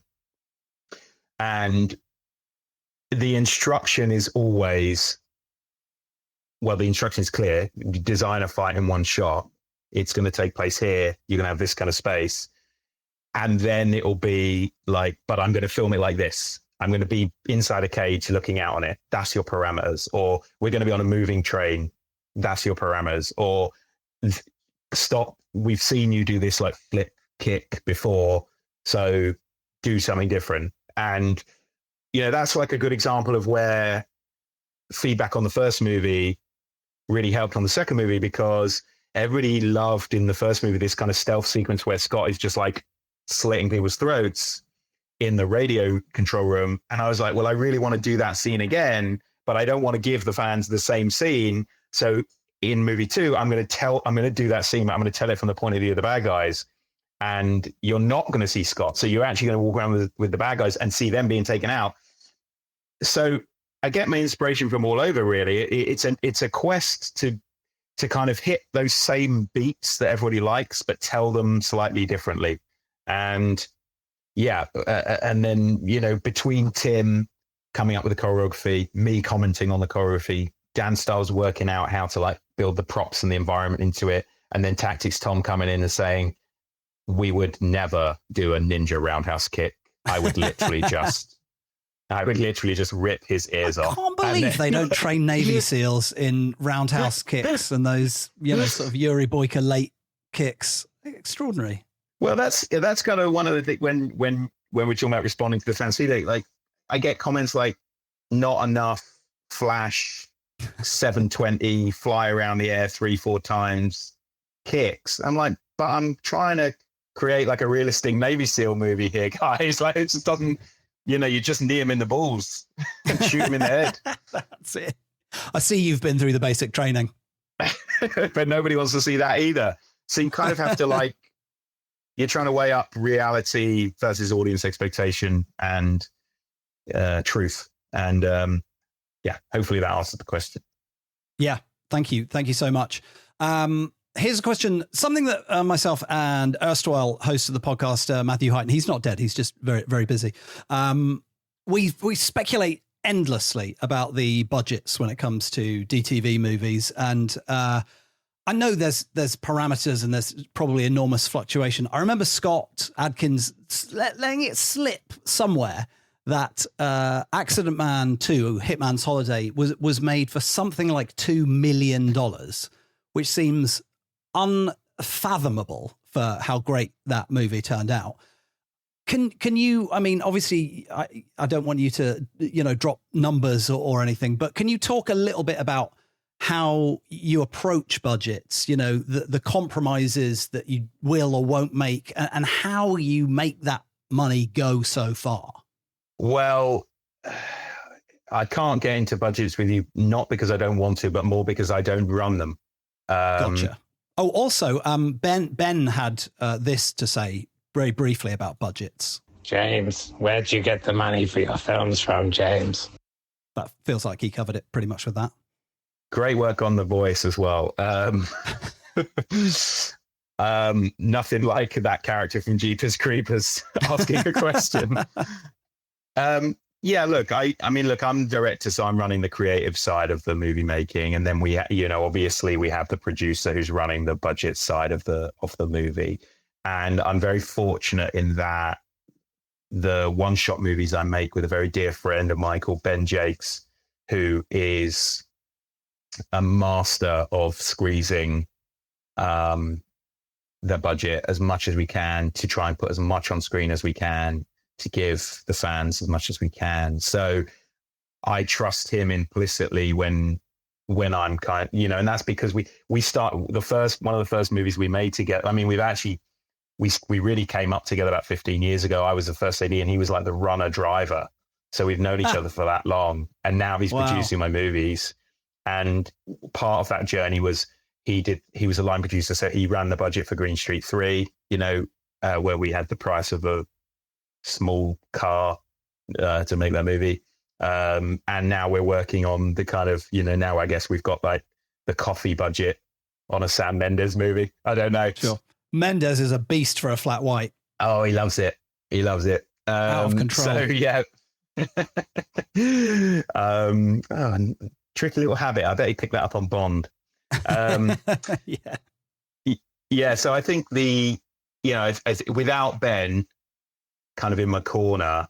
And the instruction is always, well, the instruction is clear. You design a fight in one shot. It's going to take place here. You're going to have this kind of space. And then it'll be like, but I'm going to film it like this. I'm going to be inside a cage looking out on it. That's your parameters. Or we're going to be on a moving train. That's your parameters. Or stop. We've seen you do this like flip kick before. So do something different. And, that's like a good example of where feedback on the first movie really helped on the second movie, because everybody loved in the first movie this kind of stealth sequence where Scott is just like slitting people's throats in the radio control room. And I was like, well, I really want to do that scene again, but I don't want to give the fans the same scene. So in movie 2, I'm going to do that scene, but I'm going to tell it from the point of view of the bad guys. And you're not going to see Scott. So you're actually going to walk around with the bad guys and see them being taken out. So I get my inspiration from all over, really. It's a quest to kind of hit those same beats that everybody likes, but tell them slightly differently. And and then, between Tim coming up with the choreography, me commenting on the choreography, Dan Stiles working out how to like build the props and the environment into it, and then Tactics Tom coming in and saying, we would never do a ninja roundhouse kick. I would literally just rip his ears off. I can't believe they don't train Navy SEALs in roundhouse kicks and those, sort of Yuri Boyka late kicks. Extraordinary. Well, that's kind of one of the things when we're talking about responding to the fan feedback. Like, I get comments like, not enough flash 720 fly around the air 3-4 times kicks. I'm like, but I'm trying to create like a realistic Navy SEAL movie here, guys. Like, it just doesn't, you just knee him in the balls and shoot him in the head. That's it. I see you've been through the basic training. But nobody wants to see that either. So you kind of have to like, you're trying to weigh up reality versus audience expectation and truth. And hopefully that answered the question. Yeah. Thank you. Thank you so much. Here's a question, something that myself and erstwhile host of the podcast, Matthew Hyten, he's not dead. He's just very, very busy. We speculate endlessly about the budgets when it comes to DTV movies. And I know there's parameters and there's probably enormous fluctuation. I remember Scott Adkins letting it slip somewhere that Accident Man 2, Hitman's Holiday, was made for something like $2 million, which seems unfathomable for how great that movie turned out. Can you, I mean, obviously I don't want you to, drop numbers or anything, but can you talk a little bit about how you approach budgets, the compromises that you will or won't make, and how you make that money go so far? Well, I can't get into budgets with you, not because I don't want to, but more because I don't run them. Gotcha. Oh, also, Ben had this to say very briefly about budgets. James, where'd you get the money for your films from, James? That feels like he covered it pretty much with that. Great work on the voice as well. Nothing like that character from Jeepers Creepers asking a question. Look, I'm director, so I'm running the creative side of the movie making, and then we, obviously we have the producer who's running the budget side of the movie. And I'm very fortunate in that the one-shot movies I make with a very dear friend of mine called Ben Jakes, who is a master of squeezing the budget as much as we can to try and put as much on screen as we can to give the fans as much as we can. So I trust him implicitly when I'm kind of, and that's because we start one of the first movies we made together. I mean, we really came up together about 15 years ago. I was the first AD and he was like the runner driver. So we've known each other for that long. And now he's producing my movies. And part of that journey was he was a line producer. So he ran the budget for Green Street 3, where we had the price of a small car to make that movie. And now we're working on the kind of, now I guess we've got like the coffee budget on a Sam Mendes movie. I don't know. Sure. Mendes is a beast for a flat white. Oh, he loves it. Out of control. So yeah. Tricky little habit. I bet he picked that up on Bond. Yeah. So I think the without Ben kind of in my corner,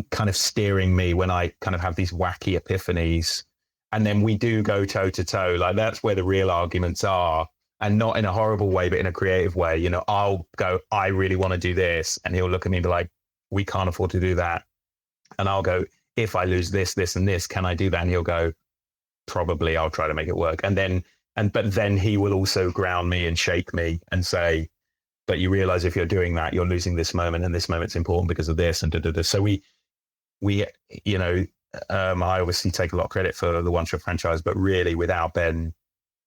kind of steering me when I kind of have these wacky epiphanies. And then we do go toe to toe. Like that's where the real arguments are, and not in a horrible way, but in a creative way. You know, I'll go, I really want to do this. And he'll look at me and be like, we can't afford to do that. And I'll go, if I lose this, this, and this, can I do that? And he'll go, probably. I'll try to make it work. But then he will also ground me and shake me and say, but you realize if you're doing that, you're losing this moment, and this moment's important because of this. And so we, you know, I obviously take a lot of credit for the One Shot franchise, but really without Ben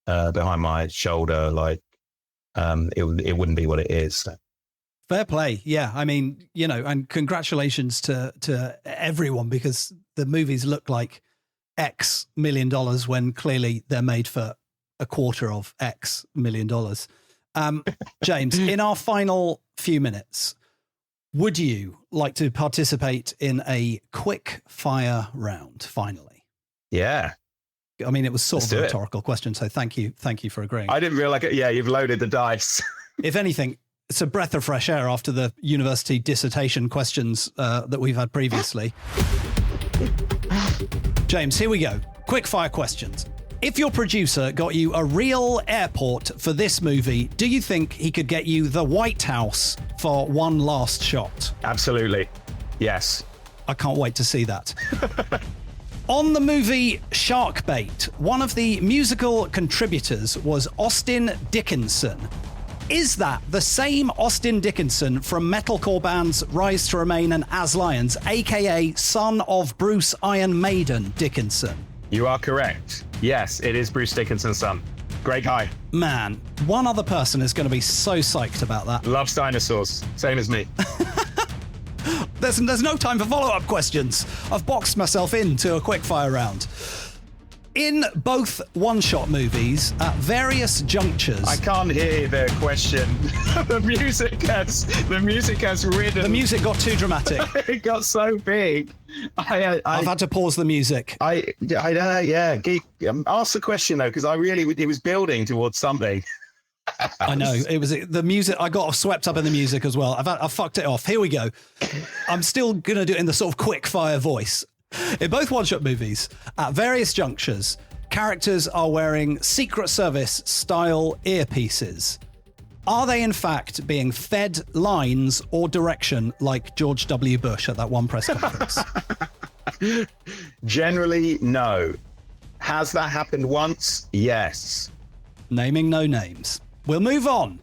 behind my shoulder, like it wouldn't be what it is. So. Fair play. Yeah. I mean, you know, and congratulations to everyone, because the movies look like X $1 million when clearly they're made for a quarter of X $1 million. James, in our final few minutes, would you like to participate in a quick fire round finally? Yeah. I mean, it was sort of a rhetorical question, so thank you for agreeing. I didn't realize it. Yeah, you've loaded the dice. If anything, it's a breath of fresh air after the university dissertation questions that we've had previously. James, here we go. Quick fire questions. If your producer got you a real airport for this movie, do you think he could get you the White House for one last shot? Absolutely. Yes. I can't wait to see that. On the movie Sharkbait, one of the musical contributors was Austin Dickinson. Is that the same Austin Dickinson from metalcore bands Rise to Remain and As Lions, aka son of Bruce Iron Maiden Dickinson? You are correct. Yes, it is Bruce Dickinson's son. Great guy. Man, one other person is going to be so psyched about that. Loves dinosaurs. Same as me. There's no time for follow-up questions. I've boxed myself into a quickfire round. In both one-shot movies, at various junctures... I can't hear the question. The music has ridden. The music got too dramatic. It got so big. I've had to pause the music. Yeah. Ask the question, though, because it was building towards something. I know. It was the music. I got swept up in the music as well. I fucked it off. Here we go. I'm still going to do it in the sort of quick fire voice. In both one-shot movies, at various junctures, characters are wearing Secret Service style earpieces. Are they in fact being fed lines or direction like George W. Bush at that one press conference? Generally, no. Has that happened once? Yes. Naming no names. We'll move on.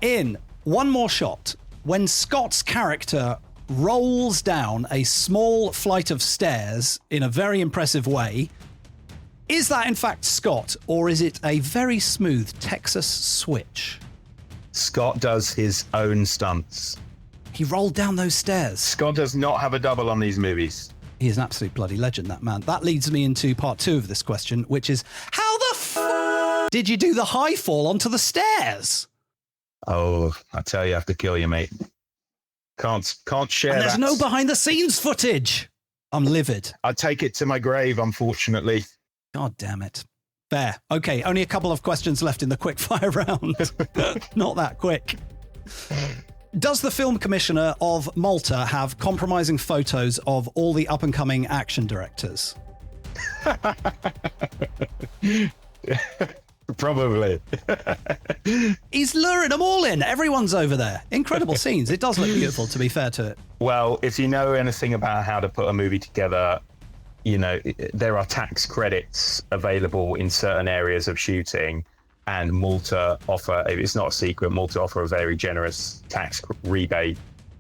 In One More Shot, when Scott's character rolls down a small flight of stairs in a very impressive way, is that in fact Scott, or is it a very smooth Texas switch? Scott does his own stunts. He rolled down those stairs. Scott does not have a double on these movies. He is an absolute bloody legend, that man. That leads me into part 2 of this question, which is, how the did you do the high fall onto the stairs? Oh, I tell you, I have to kill you, mate. Can't share and there's that. no behind the scenes footage. I'm livid. I take it to my grave, unfortunately. God damn it. Fair. Okay, only a couple of questions left in the quick fire round. Not that quick. Does the film commissioner of Malta have compromising photos of all the up-and-coming action directors? Probably. He's luring them all in. Everyone's over there. Incredible scenes. It does look beautiful, to be fair to it. Well, if you know anything about how to put a movie together, you know, there are tax credits available in certain areas of shooting, and Malta offer, it's not a secret, Malta offer a very generous tax rebate.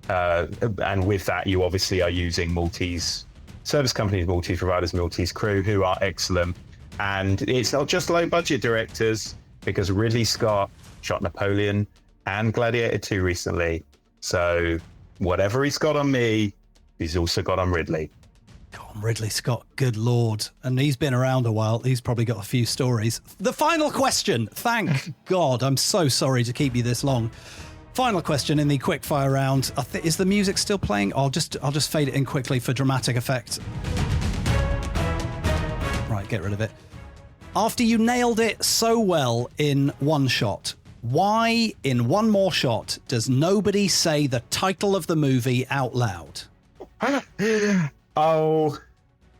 And with that, you obviously are using Maltese service companies, Maltese providers, Maltese crew, who are excellent. And it's not just low budget directors, because Ridley Scott shot Napoleon and Gladiator 2 recently. So whatever he's got on me, he's also got on Ridley. God, Ridley Scott, good Lord. And he's been around a while. He's probably got a few stories. The final question. Thank God. I'm so sorry to keep you this long. Final question in the quickfire round. Is the music still playing? I'll just fade it in quickly for dramatic effect. Right, get rid of it. After you nailed it so well in One Shot, Why, in one more shot, does nobody say the title of the movie out loud? Oh,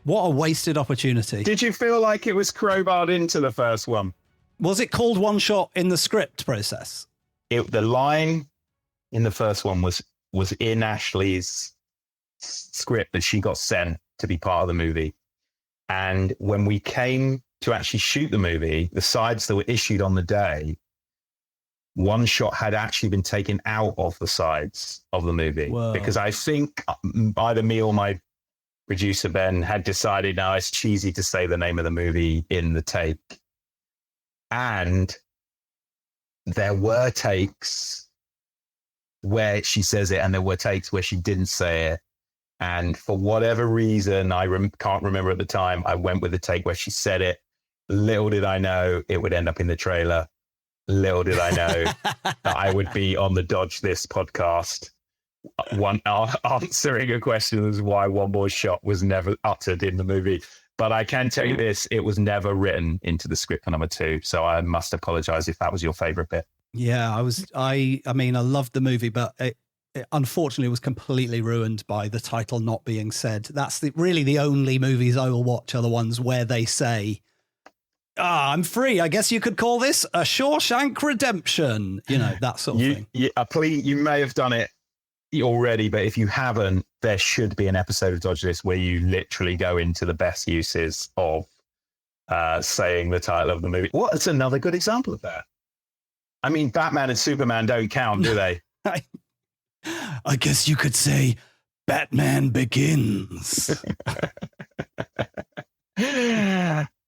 What a wasted opportunity. did you feel like it was crowbarred into the first one? Was it called one shot in the script process? The line in the first one was in Ashley's script that she got sent to be part of the movie. And when we came to actually shoot the movie, the sides that were issued on the day, one shot had actually been taken out of the sides of the movie. Whoa. Because I think either me or my producer Ben had decided now it's cheesy to say the name of the movie in the take. And there were takes where she says it, and there were takes where she didn't say it. And for whatever reason, I can't remember at the time, I went with the take where she said it. Little did I know it would end up in the trailer. Little did I know that I would be on the Dodge This podcast, answering a question as why one more shot was never uttered in the movie. But I can tell you this, it was never written into the script for number 2. So I must apologize if that was your favorite bit. Yeah, I mean, I loved the movie, but it unfortunately was completely ruined by the title not being said. That's really the only movies I will watch are the ones where they say, I'm free. I guess you could call this a Shawshank Redemption. You know, that sort of thing. You may have done it already, but if you haven't, there should be an episode of Dodge This where you literally go into the best uses of saying the title of the movie. What's another good example of that? I mean, Batman and Superman don't count, do they? I guess you could say Batman Begins.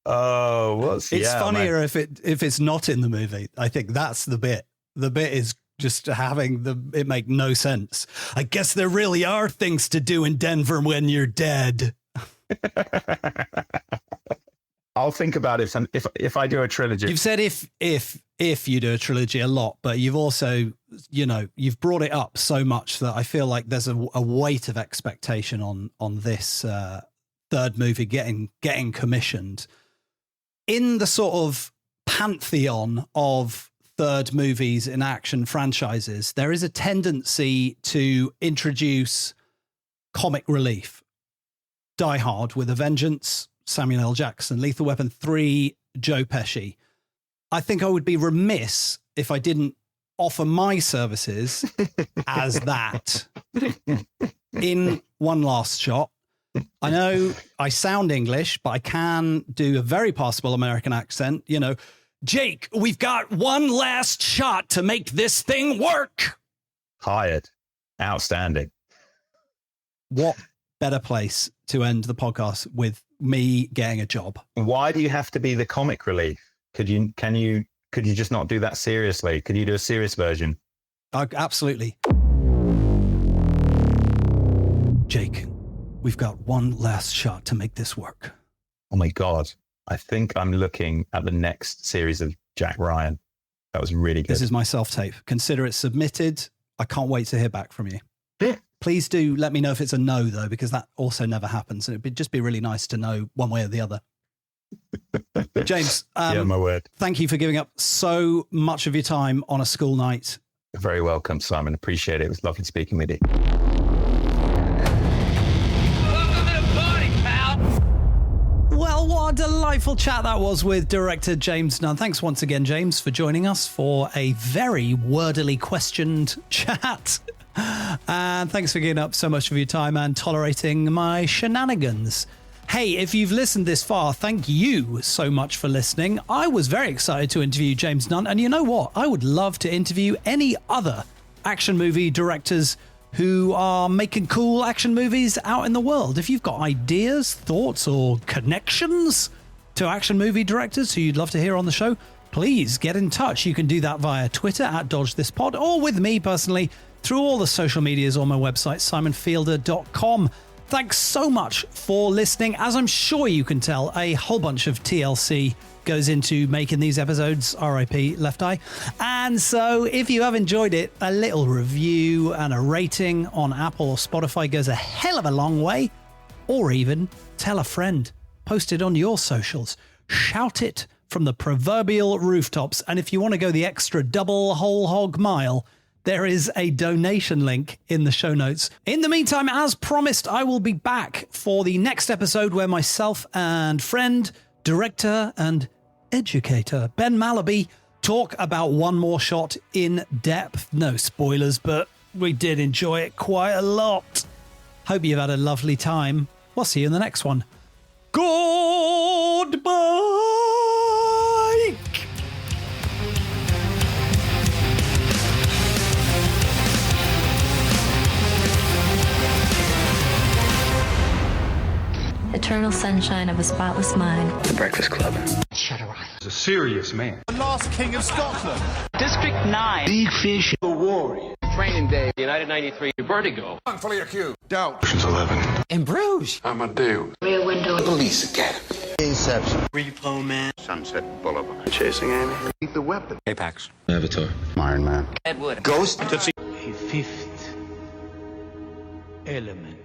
Oh, it's funnier if it's not in the movie. I think that's the bit. The bit is just having it make no sense. I guess there really are things to do in Denver when you're dead. I'll think about it if I do a trilogy. You've said if you do a trilogy a lot, but you've also, you've brought it up so much that I feel like there's a weight of expectation on this third movie getting commissioned. In the sort of pantheon of third movies in action franchises, there is a tendency to introduce comic relief. Die Hard with a Vengeance, Samuel L. Jackson, Lethal Weapon 3, Joe Pesci. I think I would be remiss if I didn't offer my services as that in one last shot. I know I sound English, but I can do a very passable American accent. Jake, we've got one last shot to make this thing work. Hired. Outstanding. What better place to end the podcast with me getting a job? Why do you have to be the comic relief? Could you just not do that seriously? Could you do a serious version? Absolutely. Jake, we've got one last shot to make this work. Oh my God. I think I'm looking at the next series of Jack Ryan. That was really good. This is my self-tape. Consider it submitted. I can't wait to hear back from you. Please do let me know if it's a no, though, because that also never happens. And it'd just be really nice to know one way or the other. James, yeah, my word. Thank you for giving up so much of your time on a school night. You're very welcome, Simon. Appreciate it. It was lovely speaking with you. Well, what a delightful chat that was with director James Nunn. Thanks once again, James, for joining us for a very wordily questioned chat. And thanks for giving up so much of your time and tolerating my shenanigans. Hey, if you've listened this far, thank you so much for listening. I was very excited to interview James Nunn, and you know what? I would love to interview any other action movie directors who are making cool action movies out in the world. If you've got ideas, thoughts, or connections to action movie directors who you'd love to hear on the show, please get in touch. You can do that via Twitter at DodgeThisPod, or with me personally through all the social medias on my website, simonfielder.com. Thanks so much for listening. As I'm sure you can tell, a whole bunch of TLC goes into making these episodes, RIP Left Eye. And so if you have enjoyed it, a little review and a rating on Apple or Spotify goes a hell of a long way. Or even tell a friend, post it on your socials, shout it from the proverbial rooftops. And if you want to go the extra double whole hog mile, there is a donation link in the show notes. In the meantime, as promised, I will be back for the next episode where myself and friend, director and educator Ben Malaby talk about One More Shot in depth. No spoilers, but we did enjoy it quite a lot. Hope you've had a lovely time. We'll see you in the next one. Goodbye! Eternal sunshine of a spotless mind. The Breakfast Club. Shut her eyes. He's a serious man. The last king of Scotland. District 9. Big Fish. The Warrior. Training day. United 93. Vertigo. Wrongfully accused. Doubt. Ocean's 11. In Bruges. Amadeus. Rear Window. Police Academy. Inception. Repo Man. Sunset Boulevard. Chasing Amy. Eat the Weapon. Apex. Avatar. Iron Man. Edward. Ghost. A fifth element.